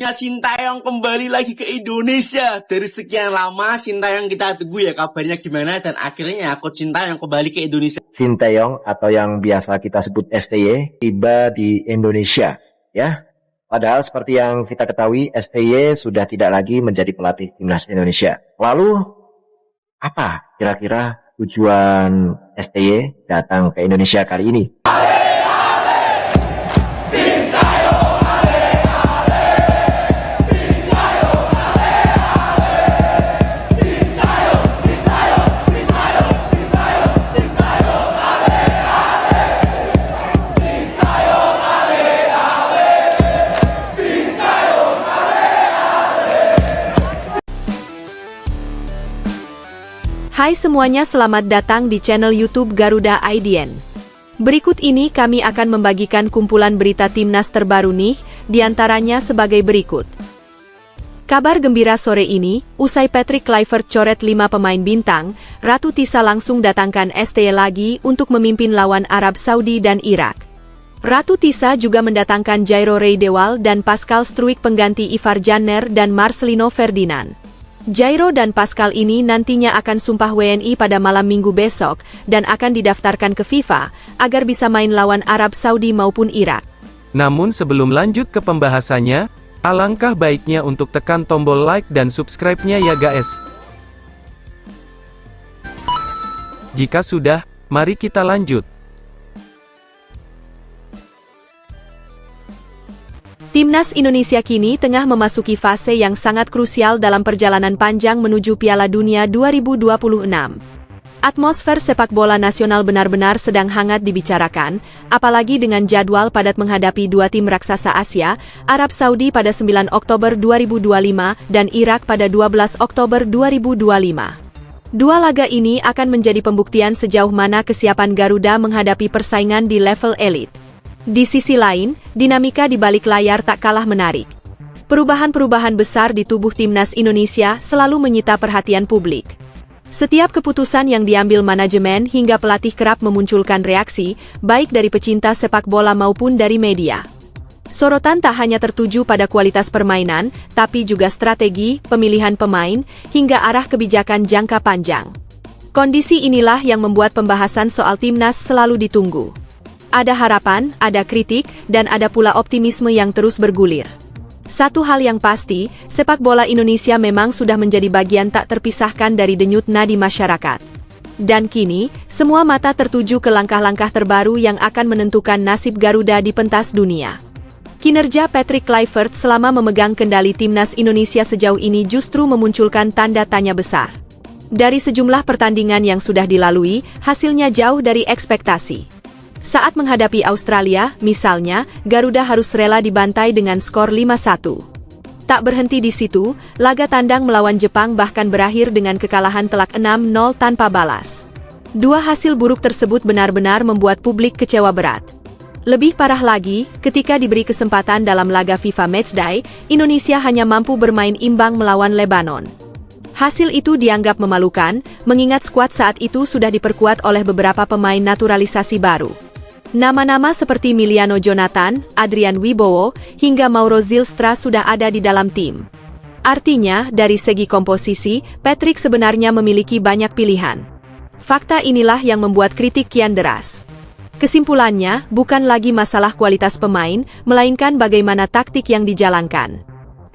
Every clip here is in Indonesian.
Akhirnya Sintayong kembali lagi ke Indonesia. Dari sekian lama Sintayong kita tunggu ya kabarnya gimana. Dan akhirnya Coach Sintayong kembali ke Indonesia. Sintayong atau yang biasa kita sebut STY tiba di Indonesia ya. Padahal seperti yang kita ketahui STY sudah tidak lagi menjadi pelatih timnas Indonesia. Lalu apa kira-kira tujuan STY datang ke Indonesia kali ini? Hai semuanya, selamat datang di channel YouTube Garuda IDN. Berikut ini kami akan membagikan kumpulan berita timnas terbaru nih, diantaranya sebagai berikut. Kabar gembira sore ini, usai Patrick Kluivert coret 5 pemain bintang, Ratu Tisa langsung datangkan STY lagi untuk memimpin lawan Arab Saudi dan Irak. Ratu Tisa juga mendatangkan Jairo Reydewal dan Pascal Struijk pengganti Ivar Janner dan Marcelino Ferdinand. Jairo dan Pascal ini nantinya akan sumpah WNI pada malam Minggu besok dan akan didaftarkan ke FIFA agar bisa main lawan Arab Saudi maupun Irak. Namun sebelum lanjut ke pembahasannya, alangkah baiknya untuk tekan tombol like dan subscribe-nya ya guys. Jika sudah, mari kita lanjut. Timnas Indonesia kini tengah memasuki fase yang sangat krusial dalam perjalanan panjang menuju Piala Dunia 2026. Atmosfer sepak bola nasional benar-benar sedang hangat dibicarakan, apalagi dengan jadwal padat menghadapi dua tim raksasa Asia, Arab Saudi pada 9 Oktober 2025 dan Irak pada 12 Oktober 2025. Dua laga ini akan menjadi pembuktian sejauh mana kesiapan Garuda menghadapi persaingan di level elit. Di sisi lain, dinamika di balik layar tak kalah menarik. Perubahan-perubahan besar di tubuh timnas Indonesia selalu menyita perhatian publik. Setiap keputusan yang diambil manajemen hingga pelatih kerap memunculkan reaksi, baik dari pecinta sepak bola maupun dari media. Sorotan tak hanya tertuju pada kualitas permainan, tapi juga strategi, pemilihan pemain, hingga arah kebijakan jangka panjang. Kondisi inilah yang membuat pembahasan soal timnas selalu ditunggu. Ada harapan, ada kritik, dan ada pula optimisme yang terus bergulir. Satu hal yang pasti, sepak bola Indonesia memang sudah menjadi bagian tak terpisahkan dari denyut nadi masyarakat. Dan kini, semua mata tertuju ke langkah-langkah terbaru yang akan menentukan nasib Garuda di pentas dunia. Kinerja Patrick Kluivert selama memegang kendali timnas Indonesia sejauh ini justru memunculkan tanda tanya besar. Dari sejumlah pertandingan yang sudah dilalui, hasilnya jauh dari ekspektasi. Saat menghadapi Australia, misalnya, Garuda harus rela dibantai dengan skor 5-1. Tak berhenti di situ, laga tandang melawan Jepang bahkan berakhir dengan kekalahan telak 6-0 tanpa balas. Dua hasil buruk tersebut benar-benar membuat publik kecewa berat. Lebih parah lagi, ketika diberi kesempatan dalam laga FIFA Matchday, Indonesia hanya mampu bermain imbang melawan Lebanon. Hasil itu dianggap memalukan, mengingat skuad saat itu sudah diperkuat oleh beberapa pemain naturalisasi baru. Nama-nama seperti Miliano Jonathan, Adrian Wibowo, hingga Mauro Zylstra sudah ada di dalam tim. Artinya, dari segi komposisi, Patrick sebenarnya memiliki banyak pilihan. Fakta inilah yang membuat kritik kian deras. Kesimpulannya, bukan lagi masalah kualitas pemain, melainkan bagaimana taktik yang dijalankan.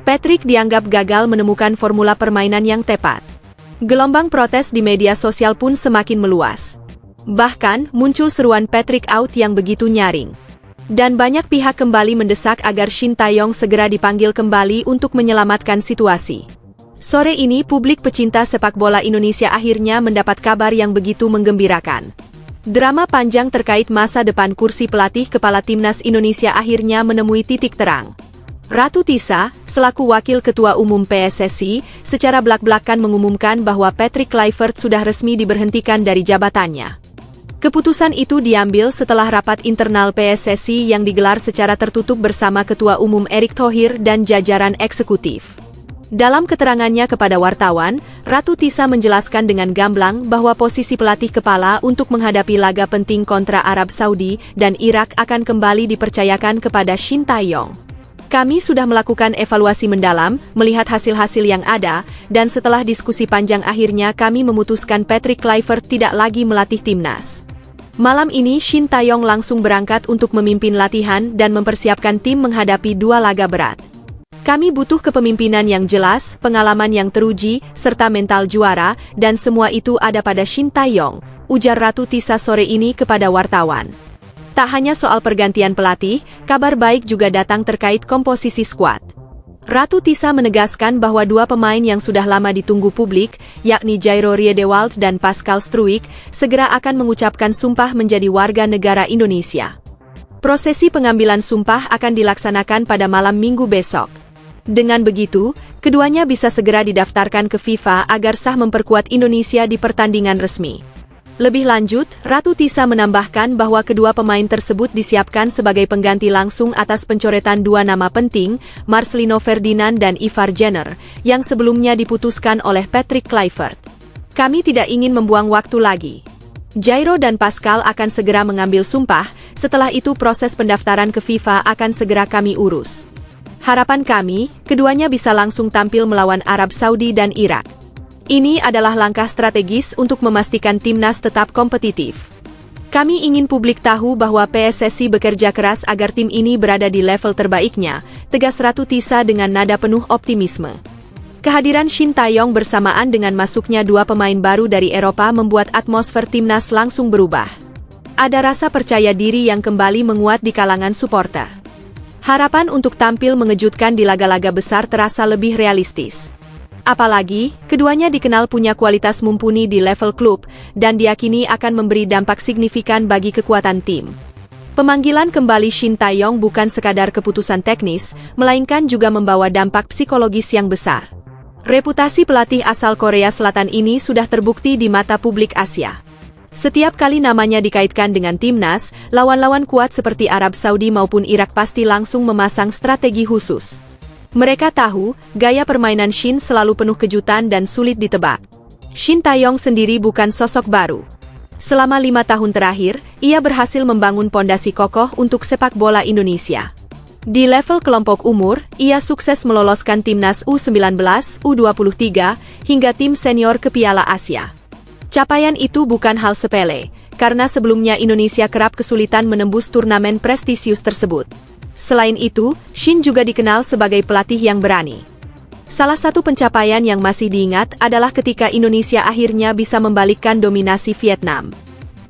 Patrick dianggap gagal menemukan formula permainan yang tepat. Gelombang protes di media sosial pun semakin meluas. Bahkan, muncul seruan Patrick out yang begitu nyaring. Dan banyak pihak kembali mendesak agar Sintayong segera dipanggil kembali untuk menyelamatkan situasi. Sore ini publik pecinta sepak bola Indonesia akhirnya mendapat kabar yang begitu menggembirakan. Drama panjang terkait masa depan kursi pelatih kepala timnas Indonesia akhirnya menemui titik terang. Ratu Tisa, selaku Wakil Ketua Umum PSSI, secara blak-blakan mengumumkan bahwa Patrick Kluivert sudah resmi diberhentikan dari jabatannya. Keputusan itu diambil setelah rapat internal PSSI yang digelar secara tertutup bersama Ketua Umum Erick Thohir dan jajaran eksekutif. Dalam keterangannya kepada wartawan, Ratu Tisa menjelaskan dengan gamblang bahwa posisi pelatih kepala untuk menghadapi laga penting kontra Arab Saudi dan Irak akan kembali dipercayakan kepada Sintayong. Kami sudah melakukan evaluasi mendalam, melihat hasil-hasil yang ada, dan setelah diskusi panjang akhirnya kami memutuskan Patrick Kluivert tidak lagi melatih timnas. Malam ini Shin Tae-yong langsung berangkat untuk memimpin latihan dan mempersiapkan tim menghadapi 2 laga berat. Kami butuh kepemimpinan yang jelas, pengalaman yang teruji, serta mental juara, dan semua itu ada pada Shin Tae-yong, ujar Ratu Tisa sore ini kepada wartawan. Tak hanya soal pergantian pelatih, kabar baik juga datang terkait komposisi skuad. Ratu Tisa menegaskan bahwa 2 pemain yang sudah lama ditunggu publik, yakni Jairo Riedewald dan Pascal Struijk, segera akan mengucapkan sumpah menjadi warga negara Indonesia. Prosesi pengambilan sumpah akan dilaksanakan pada malam Minggu besok. Dengan begitu, keduanya bisa segera didaftarkan ke FIFA agar sah memperkuat Indonesia di pertandingan resmi. Lebih lanjut, Ratu Tisa menambahkan bahwa kedua pemain tersebut disiapkan sebagai pengganti langsung atas pencoretan 2 nama penting, Marcelino Ferdinand dan Ivar Jenner, yang sebelumnya diputuskan oleh Patrick Kluivert. Kami tidak ingin membuang waktu lagi. Jairo dan Pascal akan segera mengambil sumpah, setelah itu proses pendaftaran ke FIFA akan segera kami urus. Harapan kami, keduanya bisa langsung tampil melawan Arab Saudi dan Irak. Ini adalah langkah strategis untuk memastikan timnas tetap kompetitif. Kami ingin publik tahu bahwa PSSI bekerja keras agar tim ini berada di level terbaiknya, tegas Ratu Tisa dengan nada penuh optimisme. Kehadiran Shin Tae-yong bersamaan dengan masuknya 2 pemain baru dari Eropa membuat atmosfer timnas langsung berubah. Ada rasa percaya diri yang kembali menguat di kalangan supporter. Harapan untuk tampil mengejutkan di laga-laga besar terasa lebih realistis. Apalagi, keduanya dikenal punya kualitas mumpuni di level klub, dan diyakini akan memberi dampak signifikan bagi kekuatan tim. Pemanggilan kembali Shin Tae-yong bukan sekadar keputusan teknis, melainkan juga membawa dampak psikologis yang besar. Reputasi pelatih asal Korea Selatan ini sudah terbukti di mata publik Asia. Setiap kali namanya dikaitkan dengan timnas, lawan-lawan kuat seperti Arab Saudi maupun Irak pasti langsung memasang strategi khusus. Mereka tahu, gaya permainan Shin selalu penuh kejutan dan sulit ditebak. Shin Tae-yong sendiri bukan sosok baru. Selama 5 tahun terakhir, ia berhasil membangun pondasi kokoh untuk sepak bola Indonesia. Di level kelompok umur, ia sukses meloloskan timnas U19, U23, hingga tim senior ke Piala Asia. Capaian itu bukan hal sepele, karena sebelumnya Indonesia kerap kesulitan menembus turnamen prestisius tersebut. Selain itu, Shin juga dikenal sebagai pelatih yang berani. Salah satu pencapaian yang masih diingat adalah ketika Indonesia akhirnya bisa membalikkan dominasi Vietnam.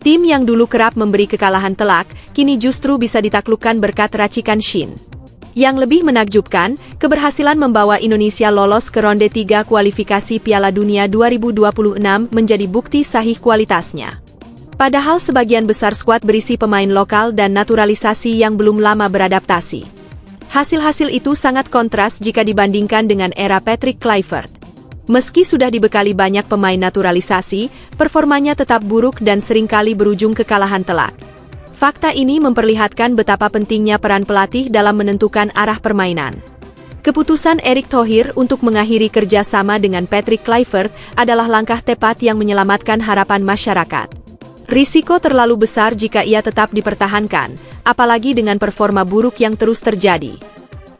Tim yang dulu kerap memberi kekalahan telak, kini justru bisa ditaklukkan berkat racikan Shin. Yang lebih menakjubkan, keberhasilan membawa Indonesia lolos ke ronde 3 kualifikasi Piala Dunia 2026 menjadi bukti sahih kualitasnya. Padahal sebagian besar skuad berisi pemain lokal dan naturalisasi yang belum lama beradaptasi. Hasil-hasil itu sangat kontras jika dibandingkan dengan era Patrick Kluivert. Meski sudah dibekali banyak pemain naturalisasi, performanya tetap buruk dan seringkali berujung kekalahan telak. Fakta ini memperlihatkan betapa pentingnya peran pelatih dalam menentukan arah permainan. Keputusan Erick Thohir untuk mengakhiri kerjasama dengan Patrick Kluivert adalah langkah tepat yang menyelamatkan harapan masyarakat. Risiko terlalu besar jika ia tetap dipertahankan, apalagi dengan performa buruk yang terus terjadi.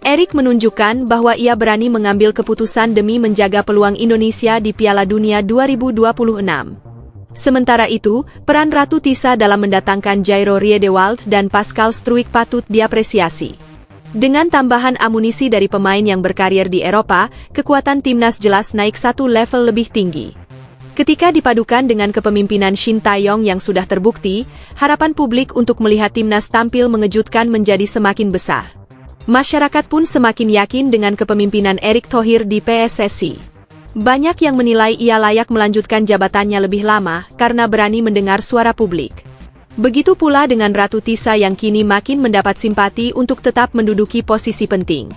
Erick menunjukkan bahwa ia berani mengambil keputusan demi menjaga peluang Indonesia di Piala Dunia 2026. Sementara itu, peran Ratu Tisa dalam mendatangkan Jairo Riedewald dan Pascal Struijk patut diapresiasi. Dengan tambahan amunisi dari pemain yang berkarir di Eropa, kekuatan timnas jelas naik 1 level lebih tinggi. Ketika dipadukan dengan kepemimpinan Shin Tae-yong yang sudah terbukti, harapan publik untuk melihat timnas tampil mengejutkan menjadi semakin besar. Masyarakat pun semakin yakin dengan kepemimpinan Erick Thohir di PSSI. Banyak yang menilai ia layak melanjutkan jabatannya lebih lama karena berani mendengar suara publik. Begitu pula dengan Ratu Tisa yang kini makin mendapat simpati untuk tetap menduduki posisi penting.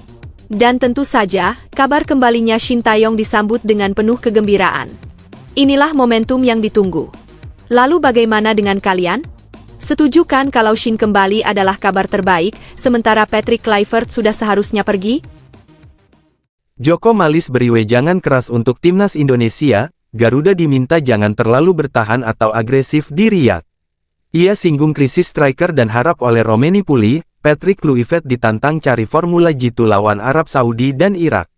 Dan tentu saja, kabar kembalinya Shin Tae-yong disambut dengan penuh kegembiraan. Inilah momentum yang ditunggu. Lalu bagaimana dengan kalian? Setuju kan kalau Shin kembali adalah kabar terbaik, sementara Patrick Kluivert sudah seharusnya pergi? Joko Malis beri wejangan keras untuk timnas Indonesia, Garuda diminta jangan terlalu bertahan atau agresif di Riyadh. Ia singgung krisis striker dan harap oleh Romeni pulih. Patrick Kluivert ditantang cari Formula G2 lawan Arab Saudi dan Irak.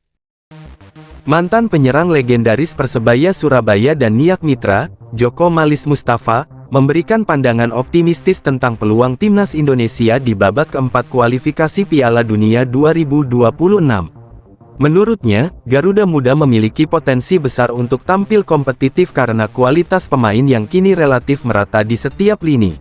Mantan penyerang legendaris Persebaya Surabaya dan Niak Mitra, Joko Malis Mustafa, memberikan pandangan optimistis tentang peluang timnas Indonesia di babak keempat kualifikasi Piala Dunia 2026. Menurutnya, Garuda Muda memiliki potensi besar untuk tampil kompetitif karena kualitas pemain yang kini relatif merata di setiap lini.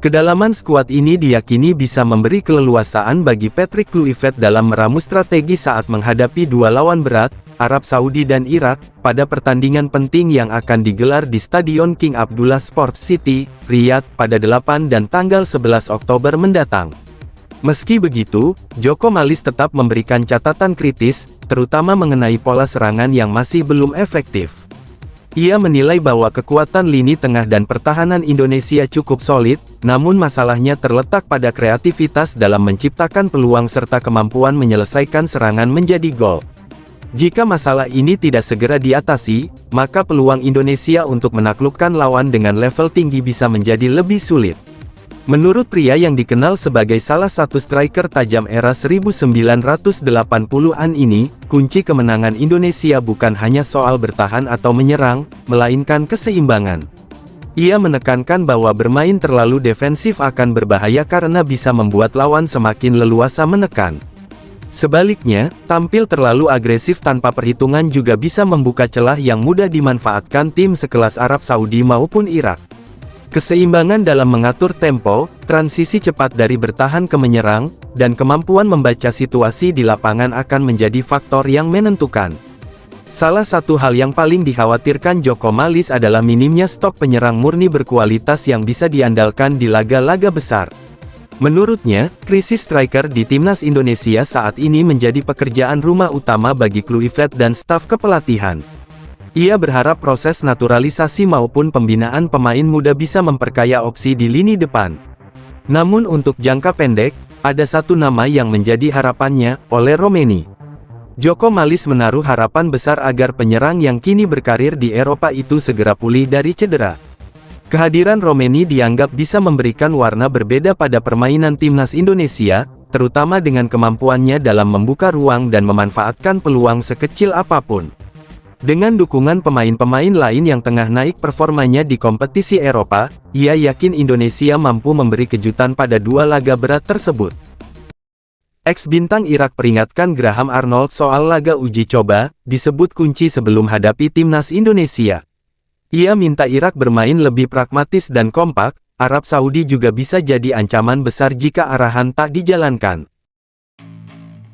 Kedalaman skuad ini diyakini bisa memberi keleluasaan bagi Patrick Kluivert dalam meramu strategi saat menghadapi dua lawan berat, Arab Saudi dan Irak, pada pertandingan penting yang akan digelar di Stadion King Abdullah Sports City, Riyadh, pada 8 dan tanggal 11 Oktober mendatang. Meski begitu, Joko Malis tetap memberikan catatan kritis, terutama mengenai pola serangan yang masih belum efektif. Ia menilai bahwa kekuatan lini tengah dan pertahanan Indonesia cukup solid, namun masalahnya terletak pada kreativitas dalam menciptakan peluang serta kemampuan menyelesaikan serangan menjadi gol. Jika masalah ini tidak segera diatasi, maka peluang Indonesia untuk menaklukkan lawan dengan level tinggi bisa menjadi lebih sulit. Menurut pria yang dikenal sebagai salah satu striker tajam era 1980-an ini, kunci kemenangan Indonesia bukan hanya soal bertahan atau menyerang, melainkan keseimbangan. Ia menekankan bahwa bermain terlalu defensif akan berbahaya karena bisa membuat lawan semakin leluasa menekan. Sebaliknya, tampil terlalu agresif tanpa perhitungan juga bisa membuka celah yang mudah dimanfaatkan tim sekelas Arab Saudi maupun Irak. Keseimbangan dalam mengatur tempo, transisi cepat dari bertahan ke menyerang, dan kemampuan membaca situasi di lapangan akan menjadi faktor yang menentukan. Salah satu hal yang paling dikhawatirkan Joko Malis adalah minimnya stok penyerang murni berkualitas yang bisa diandalkan di laga-laga besar. Menurutnya, krisis striker di timnas Indonesia saat ini menjadi pekerjaan rumah utama bagi Kluivert dan staf kepelatihan. Ia berharap proses naturalisasi maupun pembinaan pemain muda bisa memperkaya opsi di lini depan. Namun untuk jangka pendek, ada satu nama yang menjadi harapannya, oleh Romeni. Joko Malis menaruh harapan besar agar penyerang yang kini berkarir di Eropa itu segera pulih dari cedera. Kehadiran Romeni dianggap bisa memberikan warna berbeda pada permainan timnas Indonesia, terutama dengan kemampuannya dalam membuka ruang dan memanfaatkan peluang sekecil apapun. Dengan dukungan pemain-pemain lain yang tengah naik performanya di kompetisi Eropa, ia yakin Indonesia mampu memberi kejutan pada dua laga berat tersebut. Ex-bintang Irak peringatkan Graham Arnold soal laga uji coba, disebut kunci sebelum hadapi timnas Indonesia. Ia minta Irak bermain lebih pragmatis dan kompak, Arab Saudi juga bisa jadi ancaman besar jika arahan tak dijalankan.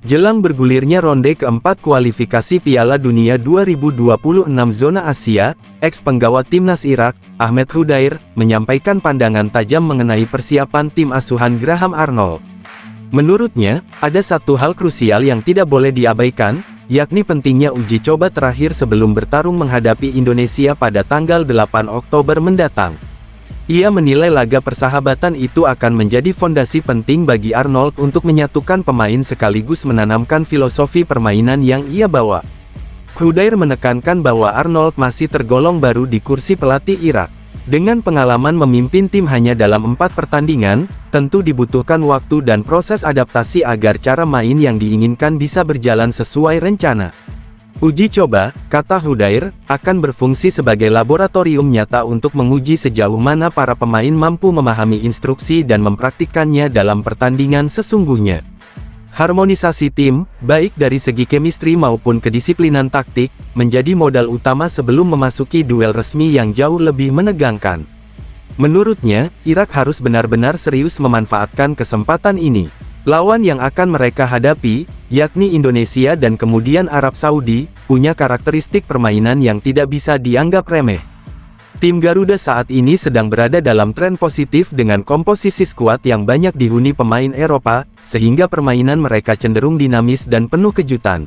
Jelang bergulirnya ronde keempat kualifikasi Piala Dunia 2026 zona Asia, ex-penggawa timnas Irak, Ahmed Hudair, menyampaikan pandangan tajam mengenai persiapan tim asuhan Graham Arnold. Menurutnya, ada satu hal krusial yang tidak boleh diabaikan, yakni pentingnya uji coba terakhir sebelum bertarung menghadapi Indonesia pada tanggal 8 Oktober mendatang. Ia menilai laga persahabatan itu akan menjadi fondasi penting bagi Arnold untuk menyatukan pemain sekaligus menanamkan filosofi permainan yang ia bawa. Hudair menekankan bahwa Arnold masih tergolong baru di kursi pelatih Irak. Dengan pengalaman memimpin tim hanya dalam 4 pertandingan, tentu dibutuhkan waktu dan proses adaptasi agar cara main yang diinginkan bisa berjalan sesuai rencana. Uji coba, kata Hudair, akan berfungsi sebagai laboratorium nyata untuk menguji sejauh mana para pemain mampu memahami instruksi dan mempraktikkannya dalam pertandingan sesungguhnya. Harmonisasi tim, baik dari segi chemistry maupun kedisiplinan taktik, menjadi modal utama sebelum memasuki duel resmi yang jauh lebih menegangkan. Menurutnya, Irak harus benar-benar serius memanfaatkan kesempatan ini. Lawan yang akan mereka hadapi, yakni Indonesia dan kemudian Arab Saudi, punya karakteristik permainan yang tidak bisa dianggap remeh. Tim Garuda saat ini sedang berada dalam tren positif dengan komposisi skuad yang banyak dihuni pemain Eropa, sehingga permainan mereka cenderung dinamis dan penuh kejutan.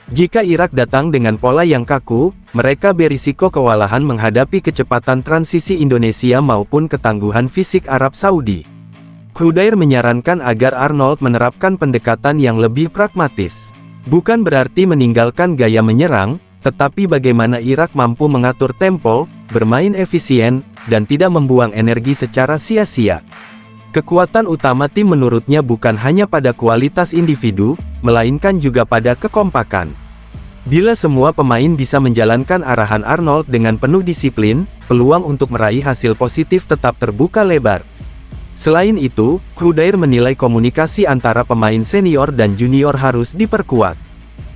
Jika Irak datang dengan pola yang kaku, mereka berisiko kewalahan menghadapi kecepatan transisi Indonesia maupun ketangguhan fisik Arab Saudi. Hudair menyarankan agar Arnold menerapkan pendekatan yang lebih pragmatis. Bukan berarti meninggalkan gaya menyerang, tetapi bagaimana Irak mampu mengatur tempo, bermain efisien, dan tidak membuang energi secara sia-sia. Kekuatan utama tim menurutnya bukan hanya pada kualitas individu, melainkan juga pada kekompakan. Bila semua pemain bisa menjalankan arahan Arnold dengan penuh disiplin, peluang untuk meraih hasil positif tetap terbuka lebar. Selain itu, Krudair menilai komunikasi antara pemain senior dan junior harus diperkuat.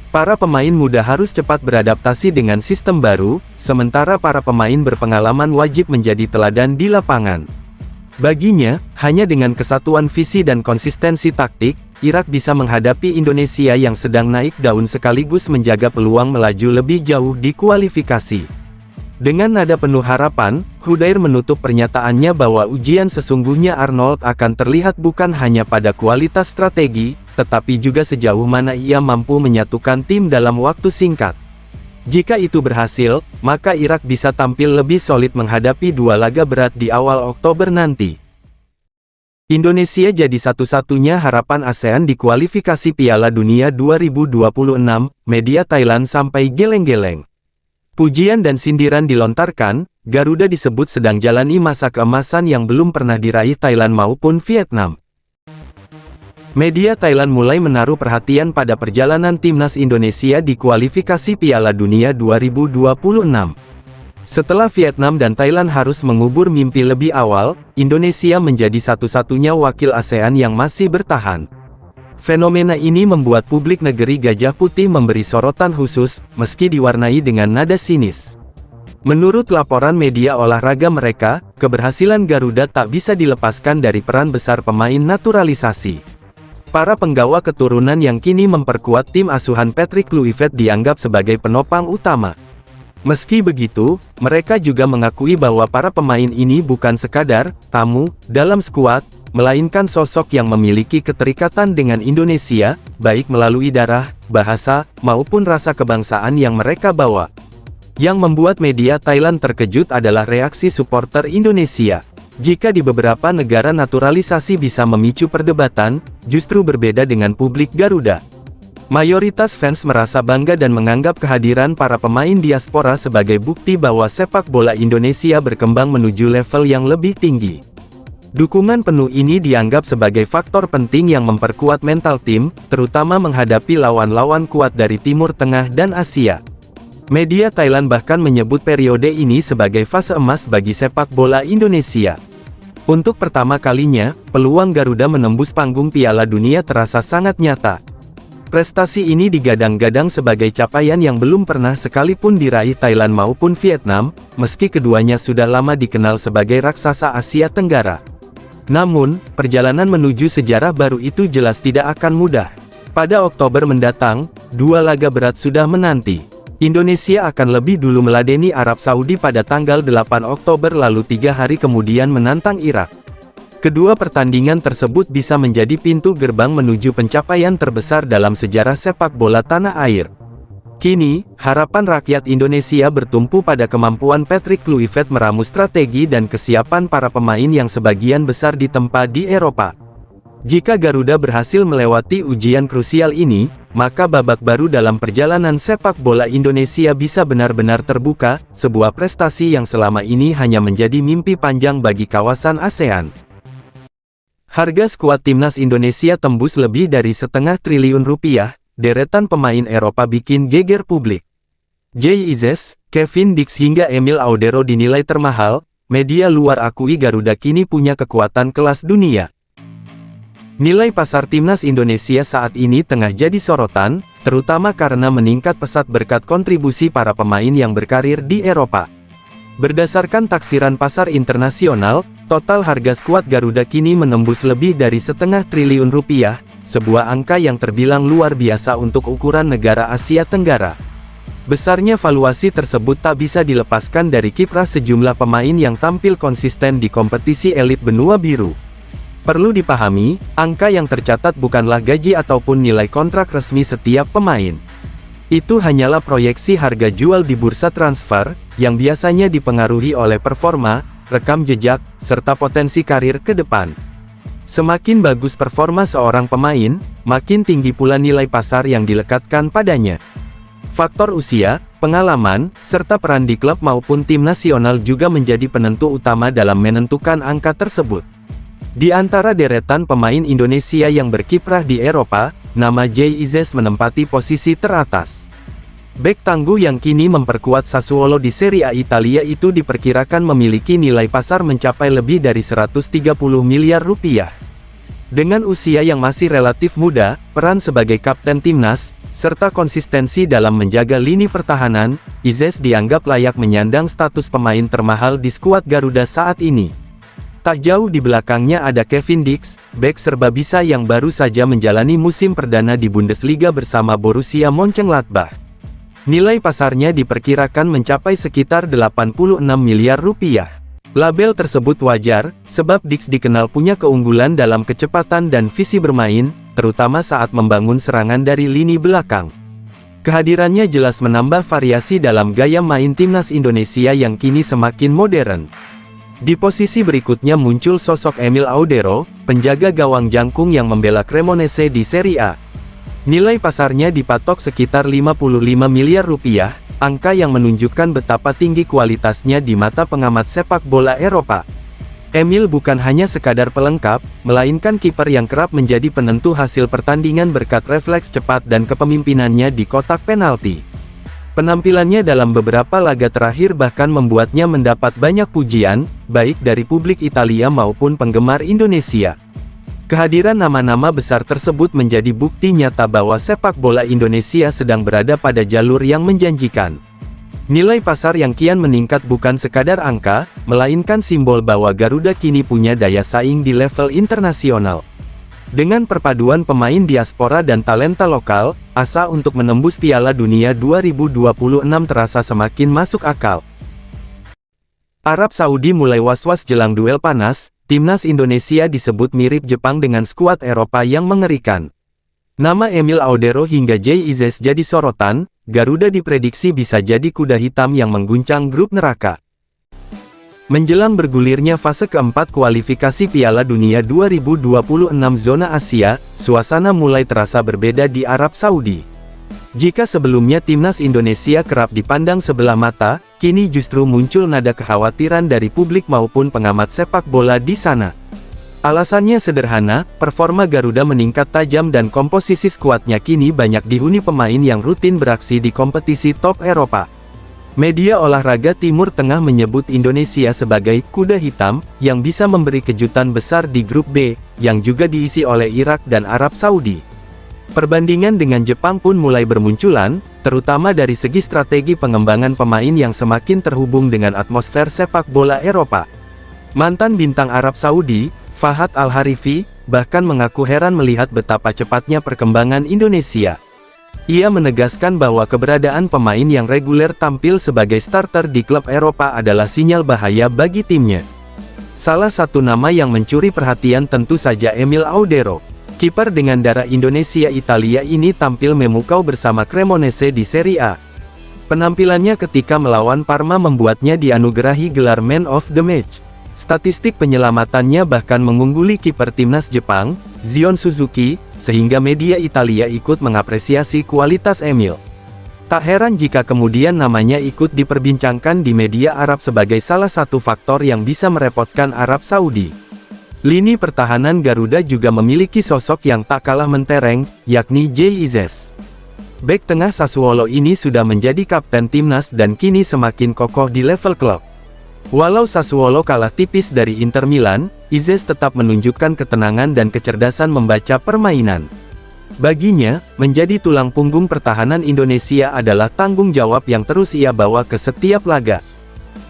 Para pemain muda harus cepat beradaptasi dengan sistem baru, sementara para pemain berpengalaman wajib menjadi teladan di lapangan. Baginya, hanya dengan kesatuan visi dan konsistensi taktik, Irak bisa menghadapi Indonesia yang sedang naik daun sekaligus menjaga peluang melaju lebih jauh di kualifikasi. Dengan nada penuh harapan, Krudair menutup pernyataannya bahwa ujian sesungguhnya Arnold akan terlihat bukan hanya pada kualitas strategi, tetapi juga sejauh mana ia mampu menyatukan tim dalam waktu singkat. Jika itu berhasil, maka Irak bisa tampil lebih solid menghadapi dua laga berat di awal Oktober nanti. Indonesia jadi satu-satunya harapan ASEAN di kualifikasi Piala Dunia 2026, media Thailand sampai geleng-geleng. Pujian dan sindiran dilontarkan, Garuda disebut sedang jalani masa keemasan yang belum pernah diraih Thailand maupun Vietnam. Media Thailand mulai menaruh perhatian pada perjalanan timnas Indonesia di kualifikasi Piala Dunia 2026. Setelah Vietnam dan Thailand harus mengubur mimpi lebih awal, Indonesia menjadi satu-satunya wakil ASEAN yang masih bertahan. Fenomena ini membuat publik negeri Gajah Putih memberi sorotan khusus, meski diwarnai dengan nada sinis. Menurut laporan media olahraga mereka, keberhasilan Garuda tak bisa dilepaskan dari peran besar pemain naturalisasi. Para penggawa keturunan yang kini memperkuat tim asuhan Patrick Kluivert dianggap sebagai penopang utama. Meski begitu, mereka juga mengakui bahwa para pemain ini bukan sekadar tamu dalam skuad, melainkan sosok yang memiliki keterikatan dengan Indonesia, baik melalui darah, bahasa, maupun rasa kebangsaan yang mereka bawa. Yang membuat media Thailand terkejut adalah reaksi supporter Indonesia. Jika di beberapa negara naturalisasi bisa memicu perdebatan, justru berbeda dengan publik Garuda. Mayoritas fans merasa bangga dan menganggap kehadiran para pemain diaspora sebagai bukti bahwa sepak bola Indonesia berkembang menuju level yang lebih tinggi. Dukungan penuh ini dianggap sebagai faktor penting yang memperkuat mental tim, terutama menghadapi lawan-lawan kuat dari Timur Tengah dan Asia. Media Thailand bahkan menyebut periode ini sebagai fase emas bagi sepak bola Indonesia. Untuk pertama kalinya, peluang Garuda menembus panggung Piala Dunia terasa sangat nyata. Prestasi ini digadang-gadang sebagai capaian yang belum pernah sekalipun diraih Thailand maupun Vietnam, meski keduanya sudah lama dikenal sebagai raksasa Asia Tenggara. Namun, perjalanan menuju sejarah baru itu jelas tidak akan mudah. Pada Oktober mendatang, 2 laga berat sudah menanti. Indonesia akan lebih dulu meladeni Arab Saudi pada tanggal 8 Oktober lalu 3 hari kemudian menantang Irak. Kedua pertandingan tersebut bisa menjadi pintu gerbang menuju pencapaian terbesar dalam sejarah sepak bola tanah air. Kini, harapan rakyat Indonesia bertumpu pada kemampuan Patrick Kluivert meramu strategi dan kesiapan para pemain yang sebagian besar ditempa di Eropa. Jika Garuda berhasil melewati ujian krusial ini, maka babak baru dalam perjalanan sepak bola Indonesia bisa benar-benar terbuka, sebuah prestasi yang selama ini hanya menjadi mimpi panjang bagi kawasan ASEAN. Harga skuad timnas Indonesia tembus lebih dari setengah triliun rupiah, deretan pemain Eropa bikin geger publik. Jay Izzes, Kevin Dix hingga Emil Audero dinilai termahal, media luar akui Garuda kini punya kekuatan kelas dunia. Nilai pasar timnas Indonesia saat ini tengah jadi sorotan, terutama karena meningkat pesat berkat kontribusi para pemain yang berkarir di Eropa. Berdasarkan taksiran pasar internasional, total harga skuad Garuda kini menembus lebih dari setengah triliun rupiah, sebuah angka yang terbilang luar biasa untuk ukuran negara Asia Tenggara. Besarnya valuasi tersebut tak bisa dilepaskan dari kiprah sejumlah pemain yang tampil konsisten di kompetisi elit benua biru. Perlu dipahami, angka yang tercatat bukanlah gaji ataupun nilai kontrak resmi setiap pemain. Itu hanyalah proyeksi harga jual di bursa transfer, yang biasanya dipengaruhi oleh performa, rekam jejak, serta potensi karir ke depan. Semakin bagus performa seorang pemain, makin tinggi pula nilai pasar yang dilekatkan padanya. Faktor usia, pengalaman, serta peran di klub maupun tim nasional juga menjadi penentu utama dalam menentukan angka tersebut. Di antara deretan pemain Indonesia yang berkiprah di Eropa, nama Jay Izzes menempati posisi teratas. Bek tangguh yang kini memperkuat Sassuolo di Serie A Italia itu diperkirakan memiliki nilai pasar mencapai lebih dari 130 miliar rupiah. Dengan usia yang masih relatif muda, peran sebagai kapten timnas, serta konsistensi dalam menjaga lini pertahanan, Izzes dianggap layak menyandang status pemain termahal di skuad Garuda saat ini. Tak jauh di belakangnya ada Kevin Dix, bek serbabisa yang baru saja menjalani musim perdana di Bundesliga bersama Borussia Mönchengladbach. Nilai pasarnya diperkirakan mencapai sekitar 86 miliar rupiah. Label tersebut wajar, sebab Dix dikenal punya keunggulan dalam kecepatan dan visi bermain, terutama saat membangun serangan dari lini belakang. Kehadirannya jelas menambah variasi dalam gaya main timnas Indonesia yang kini semakin modern. Di posisi berikutnya muncul sosok Emil Audero, penjaga gawang jangkung yang membela Cremonese di Serie A. Nilai pasarnya dipatok sekitar 55 miliar rupiah, angka yang menunjukkan betapa tinggi kualitasnya di mata pengamat sepak bola Eropa. Emil bukan hanya sekadar pelengkap, melainkan kiper yang kerap menjadi penentu hasil pertandingan berkat refleks cepat dan kepemimpinannya di kotak penalti. Penampilannya dalam beberapa laga terakhir bahkan membuatnya mendapat banyak pujian, baik dari publik Italia maupun penggemar Indonesia. Kehadiran nama-nama besar tersebut menjadi bukti nyata bahwa sepak bola Indonesia sedang berada pada jalur yang menjanjikan. Nilai pasar yang kian meningkat bukan sekadar angka, melainkan simbol bahwa Garuda kini punya daya saing di level internasional. Dengan perpaduan pemain diaspora dan talenta lokal, asa untuk menembus Piala Dunia 2026 terasa semakin masuk akal. Arab Saudi mulai was-was jelang duel panas, timnas Indonesia disebut mirip Jepang dengan skuad Eropa yang mengerikan. Nama Emil Audero hingga Jay Izzes jadi sorotan, Garuda diprediksi bisa jadi kuda hitam yang mengguncang grup neraka. Menjelang bergulirnya fase keempat kualifikasi Piala Dunia 2026 zona Asia, suasana mulai terasa berbeda di Arab Saudi. Jika sebelumnya timnas Indonesia kerap dipandang sebelah mata, kini justru muncul nada kekhawatiran dari publik maupun pengamat sepak bola di sana. Alasannya sederhana, performa Garuda meningkat tajam dan komposisi skuadnya kini banyak dihuni pemain yang rutin beraksi di kompetisi top Eropa. Media olahraga Timur Tengah menyebut Indonesia sebagai kuda hitam, yang bisa memberi kejutan besar di grup B, yang juga diisi oleh Irak dan Arab Saudi. Perbandingan dengan Jepang pun mulai bermunculan, terutama dari segi strategi pengembangan pemain yang semakin terhubung dengan atmosfer sepak bola Eropa. Mantan bintang Arab Saudi, Fahad Al-Harifi, bahkan mengaku heran melihat betapa cepatnya perkembangan Indonesia. Ia menegaskan bahwa keberadaan pemain yang reguler tampil sebagai starter di klub Eropa adalah sinyal bahaya bagi timnya. Salah satu nama yang mencuri perhatian tentu saja Emil Audero. Kiper dengan darah Indonesia-Italia ini tampil memukau bersama Cremonese di Serie A. Penampilannya ketika melawan Parma membuatnya dianugerahi gelar Man of the Match. Statistik penyelamatannya bahkan mengungguli kiper timnas Jepang, Zion Suzuki, sehingga media Italia ikut mengapresiasi kualitas Emil. Tak heran jika kemudian namanya ikut diperbincangkan di media Arab sebagai salah satu faktor yang bisa merepotkan Arab Saudi. Lini pertahanan Garuda juga memiliki sosok yang tak kalah mentereng, yakni Jay Izzes. Bek tengah Sassuolo ini sudah menjadi kapten timnas dan kini semakin kokoh di level klub. Walau Sassuolo kalah tipis dari Inter Milan, Izzes tetap menunjukkan ketenangan dan kecerdasan membaca permainan. Baginya, menjadi tulang punggung pertahanan Indonesia adalah tanggung jawab yang terus ia bawa ke setiap laga.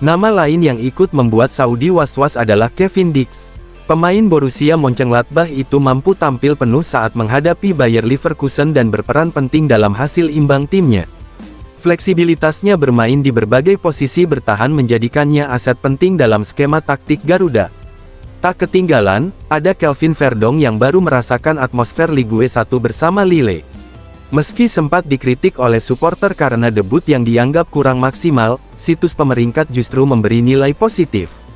Nama lain yang ikut membuat Saudi was-was adalah Kevin Dix. Pemain Borussia Mönchengladbach itu mampu tampil penuh saat menghadapi Bayer Leverkusen dan berperan penting dalam hasil imbang timnya. Fleksibilitasnya bermain di berbagai posisi bertahan menjadikannya aset penting dalam skema taktik Garuda. Tak ketinggalan, ada Kelvin Verdong yang baru merasakan atmosfer Ligue 1 bersama Lille. Meski sempat dikritik oleh supporter karena debut yang dianggap kurang maksimal, situs pemeringkat justru memberi nilai positif.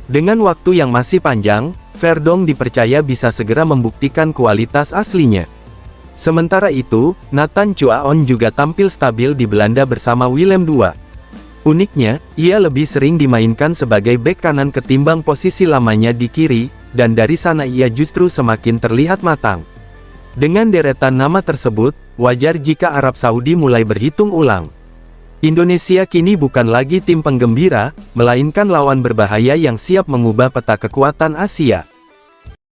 Dengan waktu yang masih panjang, Verdong dipercaya bisa segera membuktikan kualitas aslinya. Sementara itu, Nathan Chuaon juga tampil stabil di Belanda bersama Willem II. Uniknya, ia lebih sering dimainkan sebagai bek kanan ketimbang posisi lamanya di kiri, dan dari sana ia justru semakin terlihat matang. Dengan deretan nama tersebut, wajar jika Arab Saudi mulai berhitung ulang. Indonesia kini bukan lagi tim penggembira, melainkan lawan berbahaya yang siap mengubah peta kekuatan Asia.